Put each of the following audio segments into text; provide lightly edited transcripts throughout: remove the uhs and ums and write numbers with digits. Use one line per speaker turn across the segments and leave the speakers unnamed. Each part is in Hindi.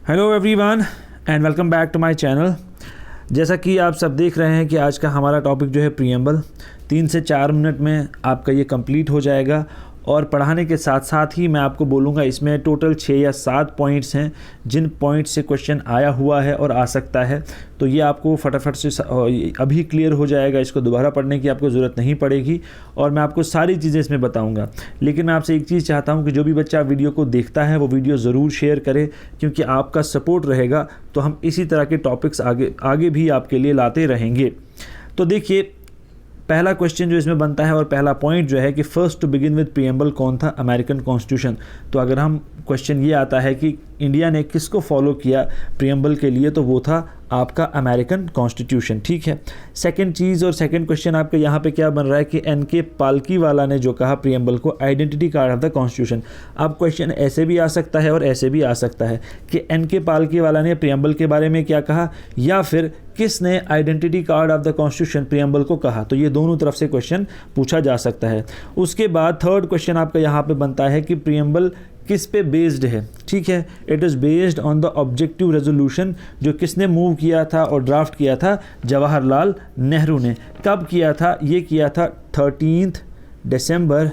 Hello everyone and welcome back to my channel. जैसा कि आप सब देख रहे हैं कि आज का हमारा टॉपिक जो है प्रीएम्बल 3 से 4 मिनट में आपका ये कंप्लीट हो जाएगा। और पढ़ाने के साथ साथ ही मैं आपको बोलूँगा इसमें टोटल 6 या 7 पॉइंट्स हैं जिन पॉइंट से क्वेश्चन आया हुआ है और आ सकता है। तो ये आपको फटाफट से अभी क्लियर हो जाएगा, इसको दोबारा पढ़ने की आपको ज़रूरत नहीं पड़ेगी और मैं आपको सारी चीज़ें इसमें बताऊंगा। लेकिन मैं आपसे एक चीज़ चाहता हूं कि जो भी बच्चा वीडियो को देखता है वो वीडियो ज़रूर शेयर करे, क्योंकि आपका सपोर्ट रहेगा तो हम इसी तरह के टॉपिक्स आगे भी आपके लिए लाते रहेंगे। तो देखिए, पहला क्वेश्चन जो इसमें बनता है और पहला पॉइंट जो है कि first to begin with preamble कौन था? American constitution. तो अगर हम क्वेश्चन ये आता है कि इंडिया ने किसको फॉलो किया प्रीएम्बल के लिए, तो वो था आपका अमेरिकन कॉन्स्टिट्यूशन। ठीक है। सेकंड चीज़ और सेकंड क्वेश्चन आपका यहाँ पे क्या बन रहा है कि एन.के. पालकीवाला ने जो कहा प्रीएम्बल को identity card of the constitution. अब क्वेश्चन ऐसे भी आ सकता है और ऐसे भी आ सकता है कि एन.के. पालकीवाला ने प्रीएम्बल के बारे में क्या कहा, या फिर किसने identity card of the constitution preamble को कहा। तो ये दोनों तरफ से क्वेश्चन पूछा जा सकता है। उसके बाद थर्ड क्वेश्चन आपका यहाँ पे बनता है कि प्रीएम्बल किस पे बेस्ड है। ठीक है, it is based on the objective resolution, जो किसने मूव किया था और ड्राफ्ट किया था? जवाहरलाल नेहरू ने। कब किया था? ये किया था 13 दिसंबर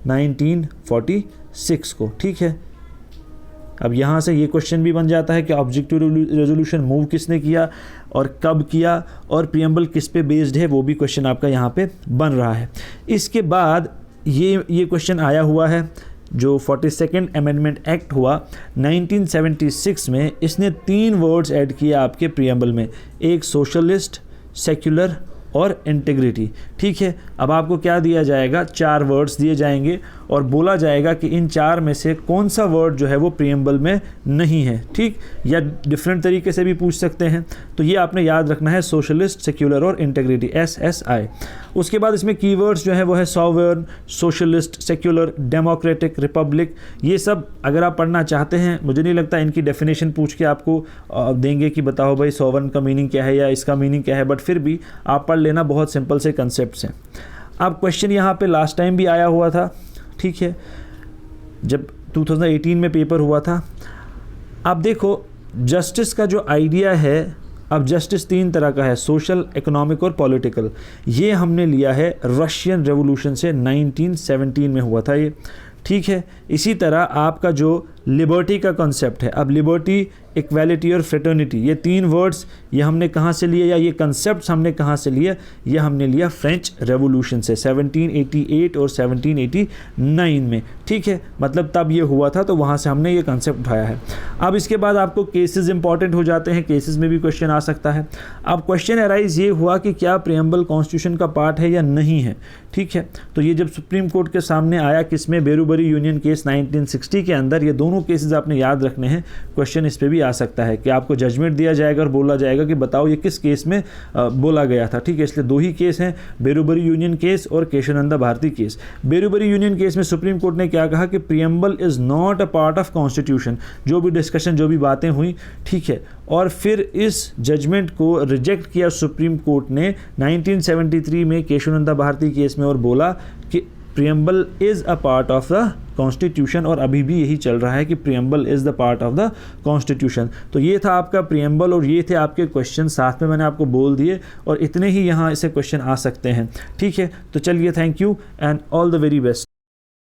1946 को। ठीक है। अब यहाँ से ये क्वेश्चन भी बन जाता है कि ऑब्जेक्टिव रेजोल्यूशन मूव किसने किया और कब किया, और प्रीएम्बल किस पे बेस्ड है, वो भी क्वेश्चन आपका यहाँ पे बन रहा है। इसके बाद ये क्वेश्चन आया हुआ है जो 42nd अमेंडमेंट एक्ट हुआ 1976 में। इसने 3 वर्ड्स ऐड किए आपके प्रीएम्बल में, एक सोशलिस्ट, सेक्युलर और इंटीग्रिटी। ठीक है। अब आपको क्या दिया जाएगा? 4 वर्ड्स दिए जाएंगे और बोला जाएगा कि इन 4 में से कौन सा वर्ड जो है वो प्रीएम्बल में नहीं है। ठीक, या डिफरेंट तरीके से भी पूछ सकते हैं। तो ये आपने याद रखना है, सोशलिस्ट, सेक्युलर और इंटीग्रिटी, SSI। उसके बाद इसमें कीवर्ड्स जो है वो है sovereign, socialist, secular, democratic, Republic. ये सब अगर आप पढ़ना चाहते हैं, मुझे नहीं लगता इनकी डेफिनेशन पूछ के आपको देंगे कि बताओ भाई सॉवरन का मीनिंग क्या है या इसका मीनिंग क्या है, बट फिर भी आप पढ़ लेना, बहुत सिंपल से कंसेप्ट्स हैं। अब क्वेश्चन यहाँ पे लास्ट टाइम भी आया हुआ था। ठीक है, जब 2018 में पेपर हुआ था। अब देखो, जस्टिस का जो आइडिया है, अब जस्टिस 3 तरह का है, सोशल, इकोनॉमिक और पॉलिटिकल। ये हमने लिया है रशियन रेवोल्यूशन से, 1917 में हुआ था ये। ठीक है। इसी तरह आपका जो लिबर्टी का कॉन्सेप्ट है, अब लिबर्टी, इक्वालिटी और फ्रेटर्निटी, ये 3 वर्ड्स ये हमने कहाँ से लिए, या ये कंसेप्ट हमने कहाँ से लिए? ये हमने लिया फ्रेंच रेवोल्यूशन से 1788 और 1789 में। ठीक है, मतलब तब ये हुआ था, तो वहाँ से हमने ये कंसेप्ट उठाया है। अब इसके बाद आपको केसेस इंपॉर्टेंट हो जाते हैं, केसेस में भी क्वेश्चन आ सकता है। अब क्वेश्चन अराइज ये हुआ कि क्या प्रीएम्बल कॉन्स्टिट्यूशन का पार्ट है या नहीं है। ठीक है। तो ये जब सुप्रीम कोर्ट के सामने आया, किसमें? बेरूबरी यूनियन केस 1960 के अंदर। ये दोनों केसेस आपने याद रखने हैं, क्वेश्चन इस पे भी आ सकता है कि आपको जजमेंट दिया जाएगा और बोला जाएगा कि बताओ ये किस केस में बोला गया था। ठीक है, इसलिए 2 ही केस हैं, बेरूबरी यूनियन केस और Kesavananda Bharati case. Berubari union case में सुप्रीम कोर्ट ने क्या कहा कि preamble is not a part of constitution. जो भी डिस्कशन, जो भी बातें हुई, ठीक है, और फिर इस जजमेंट को रिजेक्ट किया सुप्रीम कोर्ट ने 1973 में केशवानंद भारती केस में, और बोला कि preamble is a part of the constitution. और अभी भी यही चल रहा है कि preamble is the part of the constitution. तो ये था आपका प्रीएम्बल और ये थे आपके क्वेश्चन, साथ में मैंने आपको बोल दिए, और इतने ही यहाँ से क्वेश्चन आ सकते हैं। ठीक है, तो चलिए, thank you and all the very best.